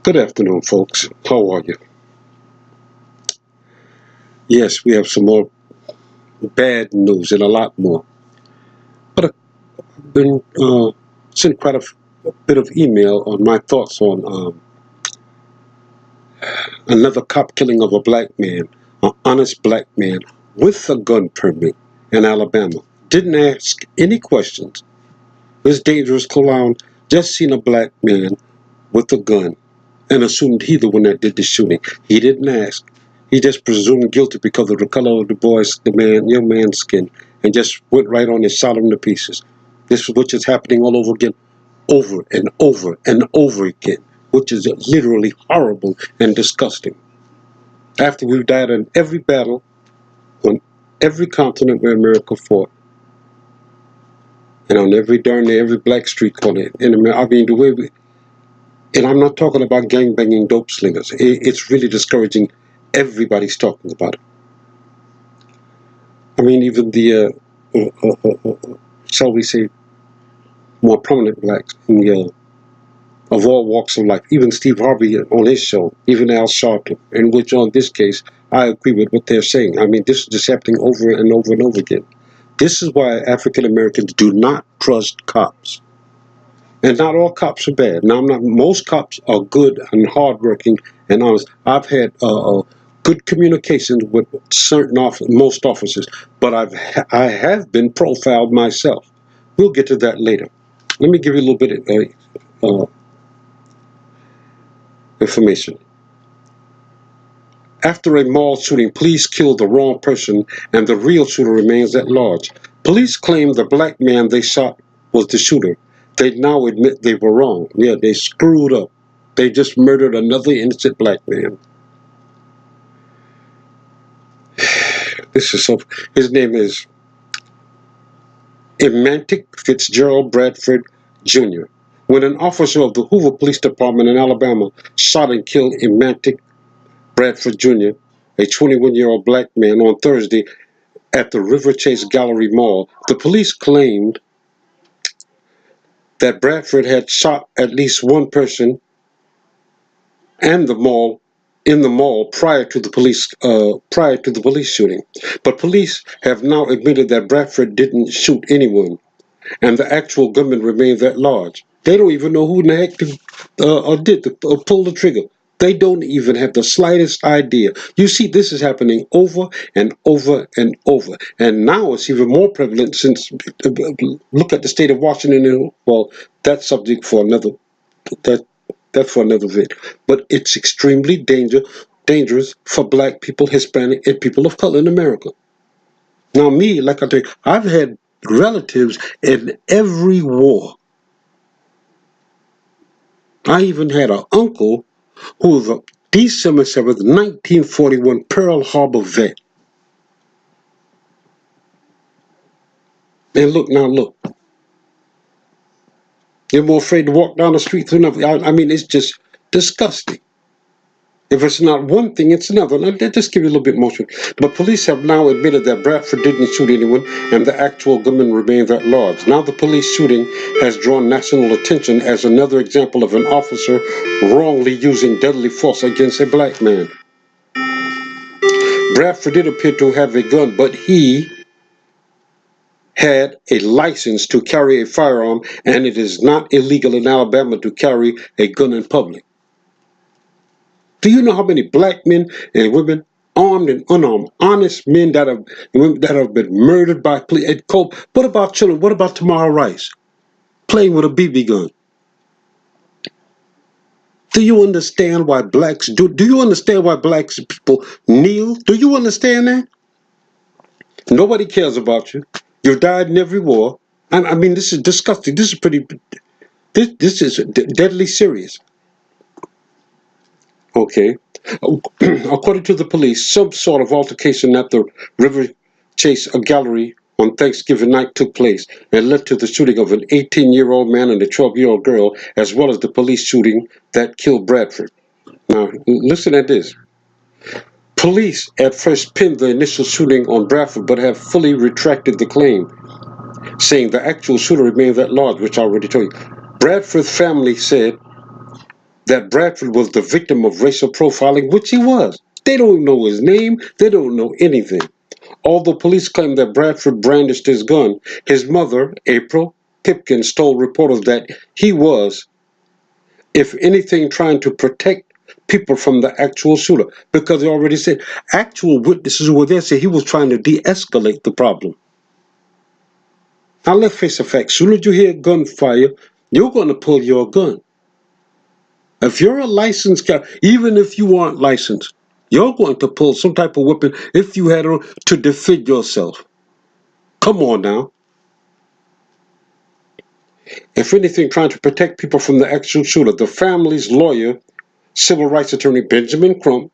Good afternoon, folks. How are you? Yes, we have some more bad news and a lot more. But I've been sent quite a bit of email on my thoughts on another cop killing of a black man, an honest black man with a gun permit in Alabama. Didn't ask any questions. This dangerous clown just seen a black man with a gun and assumed he the one that did the shooting. He didn't ask. He just presumed guilty because of the color of young man's skin, and just went right on and shot him to pieces. This is which is happening all over again, over and over and over again, which is literally horrible and disgusting. After we've died in every battle, on every continent where America fought, and on every black street corner in America, I mean, the way we, and I'm not talking about gang-banging dope slingers. It's really discouraging. Everybody's talking about it. I mean, even the, shall we say, more prominent blacks in the, of all walks of life. Even Steve Harvey on his show, even Al Sharpton, in which on this case, I agree with what they're saying. I mean, this is just happening over and over and over again. This is why African Americans do not trust cops. And not all cops are bad. Now, most cops are good and hardworking and honest. I've had good communications with most officers, but I have been profiled myself. We'll get to that later. Let me give you a little bit of information. After a mall shooting, police killed the wrong person and the real shooter remains at large. Police claim the black man they shot was the shooter. They now admit they were wrong. Yeah, they screwed up. They just murdered another innocent black man. His name is Emantic Bradford Jr. When an officer of the Hoover Police Department in Alabama shot and killed Emantic Bradford Jr., a 21-year-old black man, on Thursday at the River Chase Gallery Mall, the police claimed that Bradford had shot at least one person in the mall prior to the police shooting. But police have now admitted that Bradford didn't shoot anyone, and the actual gunman remains at large. They don't even know who in the heck pull the trigger. They don't even have the slightest idea. You see, this is happening over and over and over. And now it's even more prevalent since, look at the state of Washington. Well, that's subject for another, that's for another vid. But it's extremely dangerous for black people, Hispanic, and people of color in America. Now, me, like I tell you, I've had relatives in every war. I even had an uncle who was a December 7th, 1941 Pearl Harbor vet. And look. You're more afraid to walk down the street than another. I mean, it's just disgusting. If it's not one thing, it's another. Now, let's just give you a little bit more. But police have now admitted that Bradford didn't shoot anyone and the actual gunman remains at large. Now the police shooting has drawn national attention as another example of an officer wrongly using deadly force against a black man. Bradford did appear to have a gun, but he had a license to carry a firearm, and it is not illegal in Alabama to carry a gun in public. Do you know how many black men and women, armed and unarmed, honest men that have been murdered by police? What about children? What about Tamara Rice playing with a BB gun? Do you understand why blacks do? Do you understand why black people kneel? Do you understand that? Nobody cares about you. You've died in every war. I mean, this is disgusting. This is pretty. This is deadly serious. Okay. According to the police, some sort of altercation at the River Chase Gallery on Thanksgiving night took place and led to the shooting of an 18-year-old man and a 12-year-old girl, as well as the police shooting that killed Bradford. Now, listen at this. Police at first pinned the initial shooting on Bradford, but have fully retracted the claim, saying the actual shooter remains at large, which I already told you. Bradford's family said that Bradford was the victim of racial profiling, which he was. They don't know his name. They don't know anything. Although police claim that Bradford brandished his gun, his mother, April Pipkins, told reporters that he was, if anything, trying to protect people from the actual shooter, because they already said actual witnesses who were there said he was trying to de-escalate the problem. Now let's face the fact, soon as you hear gunfire, you're going to pull your gun. If you're a licensed guy, even if you aren't licensed, you're going to pull some type of weapon if you had on to defend yourself. Come on now. If anything, trying to protect people from the actual shooter. The family's lawyer, civil rights attorney Benjamin Crump,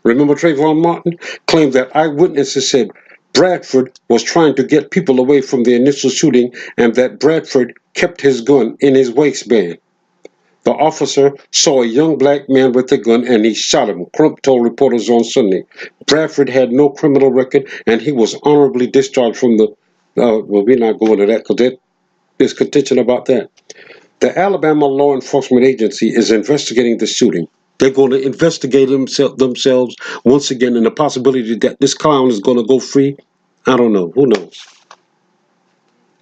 remember Trayvon Martin, claimed that eyewitnesses said Bradford was trying to get people away from the initial shooting and that Bradford kept his gun in his waistband. The officer saw a young black man with a gun and he shot him, Crump told reporters on Sunday. Bradford had no criminal record and he was honorably discharged from the, well, we're not going to that because there's contention about that. The Alabama law enforcement agency is investigating the shooting. They're going to investigate themselves once again, and the possibility that this clown is going to go free, I don't know. Who knows?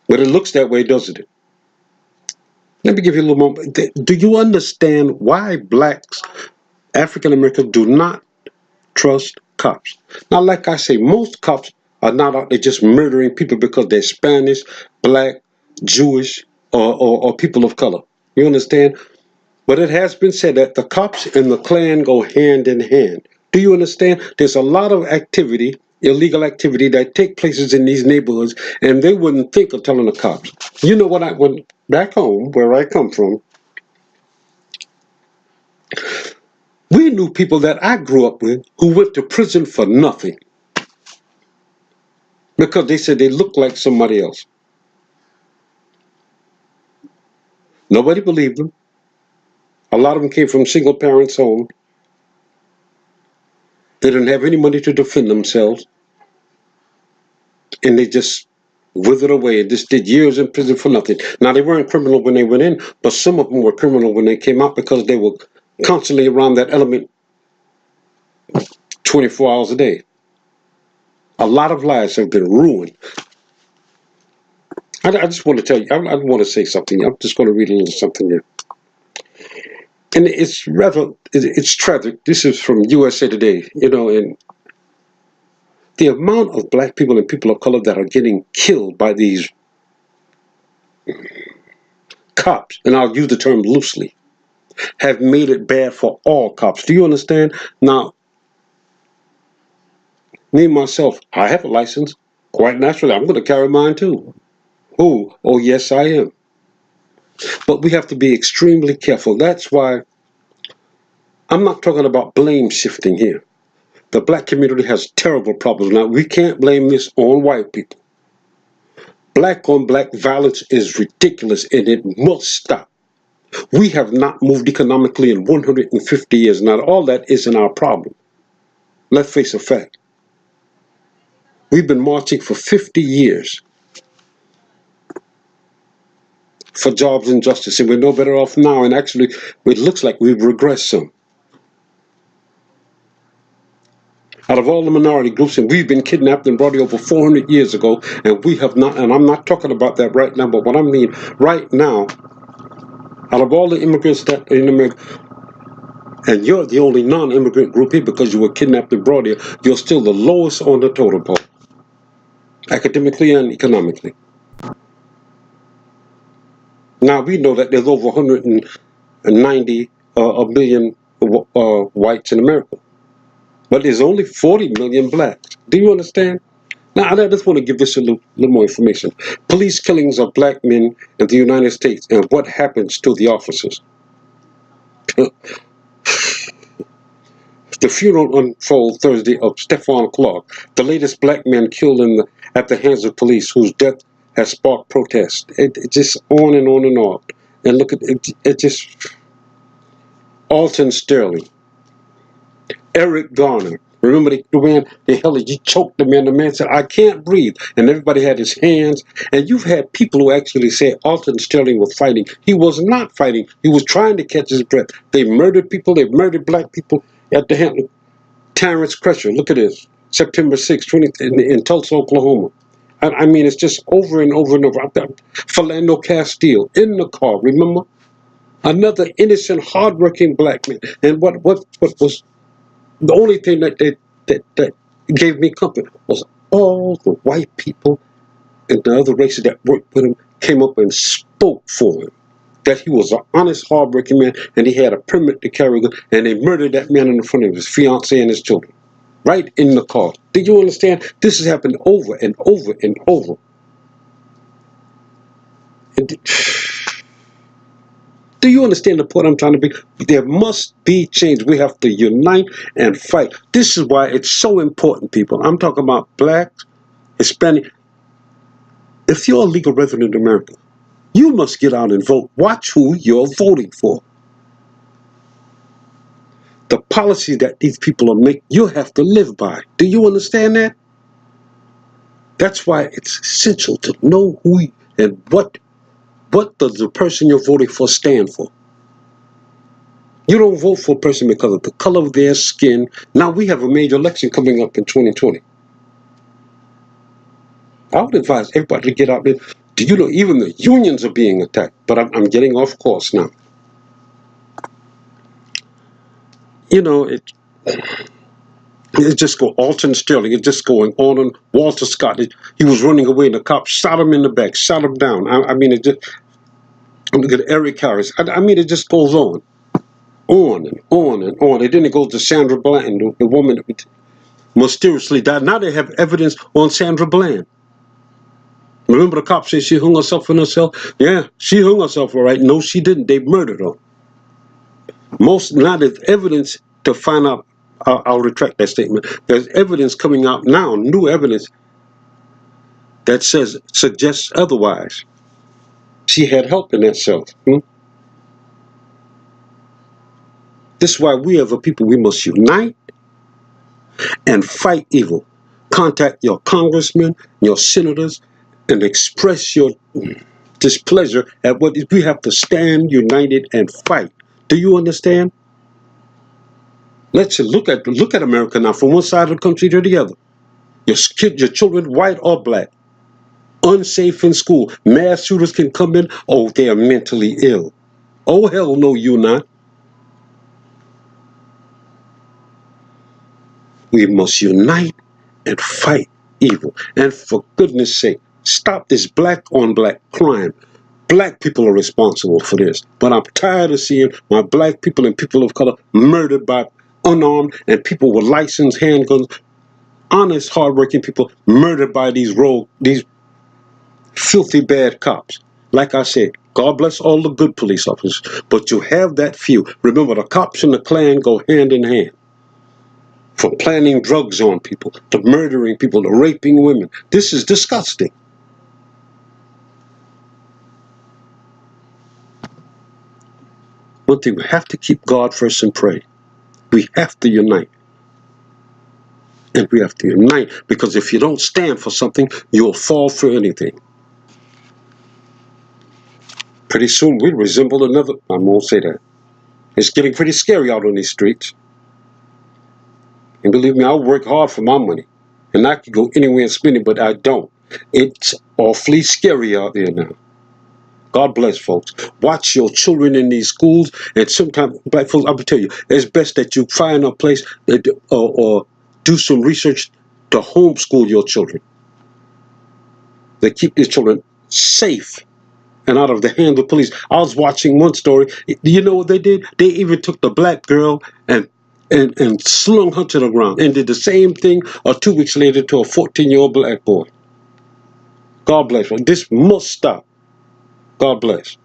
But it looks that way, doesn't it? Let me give you a little moment. Do you understand why blacks, African Americans, do not trust cops? Now, like I say, most cops are not out there just murdering people because they're Spanish, black, Jewish, or people of color. You understand? But it has been said that the cops and the Klan go hand in hand. Do you understand? There's a lot of activity, illegal activity that take places in these neighborhoods, and they wouldn't think of telling the cops. You know what? When back home, where I come from, we knew people that I grew up with who went to prison for nothing because they said they looked like somebody else. Nobody believed them. A lot of them came from single parents' homes. They didn't have any money to defend themselves. And they just withered away and just did years in prison for nothing. Now, they weren't criminal when they went in, but some of them were criminal when they came out because they were constantly around that element 24 hours a day. A lot of lives have been ruined. I just want to tell you, I want to say something. I'm just going to read a little something here. And it's tragic. This is from USA Today, you know, and the amount of black people and people of color that are getting killed by these cops, and I'll use the term loosely, have made it bad for all cops. Do you understand? Now, me myself, I have a license. Quite naturally, I'm going to carry mine too. Oh, yes, I am. But we have to be extremely careful. That's why I'm not talking about blame shifting here. The black community has terrible problems. Now, we can't blame this on white people. Black on black violence is ridiculous and it must stop. We have not moved economically in 150 years. Now, all that isn't our problem. Let's face a fact. We've been marching for 50 years for jobs and justice, and we're no better off now. And actually, it looks like we've regressed some. Out of all the minority groups, and we've been kidnapped and brought here over 400 years ago, and we have not, and I'm not talking about that right now, but what I mean right now, out of all the immigrants that in America, and you're the only non-immigrant group here because you were kidnapped and brought here, you're still the lowest on the totem pole, academically and economically. Now, we know that there's over 190 a million whites in America. But there's only 40 million blacks. Do you understand? Now, I just want to give this a little more information. Police killings of black men in the United States and what happens to the officers. The funeral unfolded Thursday of Stephon Clark, the latest black man killed at the hands of police, whose death has sparked protests. It just on and on and on. And look at it, it just Alton Sterling, Eric Garner, Remember the man, they held it, he choked the man said, I can't breathe. And everybody had his hands. And you've had people who actually say Alton Sterling was fighting. He was not fighting. He was trying to catch his breath. They murdered people. They murdered black people at the hand. Terrence Crutcher, look at this. September 6, in Tulsa, Oklahoma. I mean, it's just over and over and over. Philando Castile in the car, remember? Another innocent, hardworking black man. And what was the only thing that gave me comfort was all the white people and the other races that worked with him came up and spoke for him. That he was an honest, hardworking man, and he had a permit to carry a gun, and they murdered that man in front of his fiancée and his children, right in the car. Do you understand? This has happened over and over and over. And do you understand the point I'm trying to be? There must be change. We have to unite and fight. This is why it's so important, people. I'm talking about blacks, Hispanic. If you're a legal resident in America, you must get out and vote. Watch who you're voting for. The policy that these people are making, you have to live by. Do you understand that? That's why it's essential to know who and what does the person you're voting for stand for. You don't vote for a person because of the color of their skin. Now we have a major election coming up in 2020. I would advise everybody to get out there. Do you know even the unions are being attacked? But I'm getting off course now. You know, it just go Alton Sterling. It's just going on and Walter Scott. He was running away and the cops shot him in the back, shot him down. I mean, it just, look at Eric Harris. I mean, it just goes on and on and on. And then it goes to Sandra Bland, the woman that mysteriously died. Now they have evidence on Sandra Bland. Remember the cops said she hung herself in herself? Yeah, she hung herself, all right. No, she didn't. They murdered her. Now there's evidence to find out. I'll retract that statement. There's evidence coming out now, new evidence that suggests otherwise. She had help in herself. This is why we as a people, we must unite and fight evil. Contact your congressmen, your senators, and express your displeasure at what we have to stand united and fight. Do you understand? Let's look at America now, from one side of the country to the other. Your children, white or black, unsafe in school. Mass shooters can come in. Oh, they are mentally ill. Oh, hell no, you're not. We must unite and fight evil. And for goodness sake, stop this black on black crime. Black people are responsible for this. But I'm tired of seeing my black people and people of color murdered by unarmed and people with licensed handguns. Honest, hardworking people murdered by these filthy bad cops. Like I said, God bless all the good police officers, but you have that few. Remember, the cops and the Klan go hand in hand. From planting drugs on people, to murdering people, to raping women. This is disgusting. One thing, we have to keep God first and pray. We have to unite. And we have to unite, because if you don't stand for something, you'll fall for anything. Pretty soon we'll resemble another. I won't say that. It's getting pretty scary out on these streets. And believe me, I work hard for my money. And I could go anywhere and spend it, but I don't. It's awfully scary out there now. God bless, folks. Watch your children in these schools. And sometimes, black folks, I will tell you, it's best that you find a place that, or do some research to homeschool your children. They keep these children safe and out of the hand of the police. I was watching one story. You know what they did? They even took the black girl and slung her to the ground and did the same thing 2 weeks later to a 14-year-old black boy. God bless. This must stop. God bless.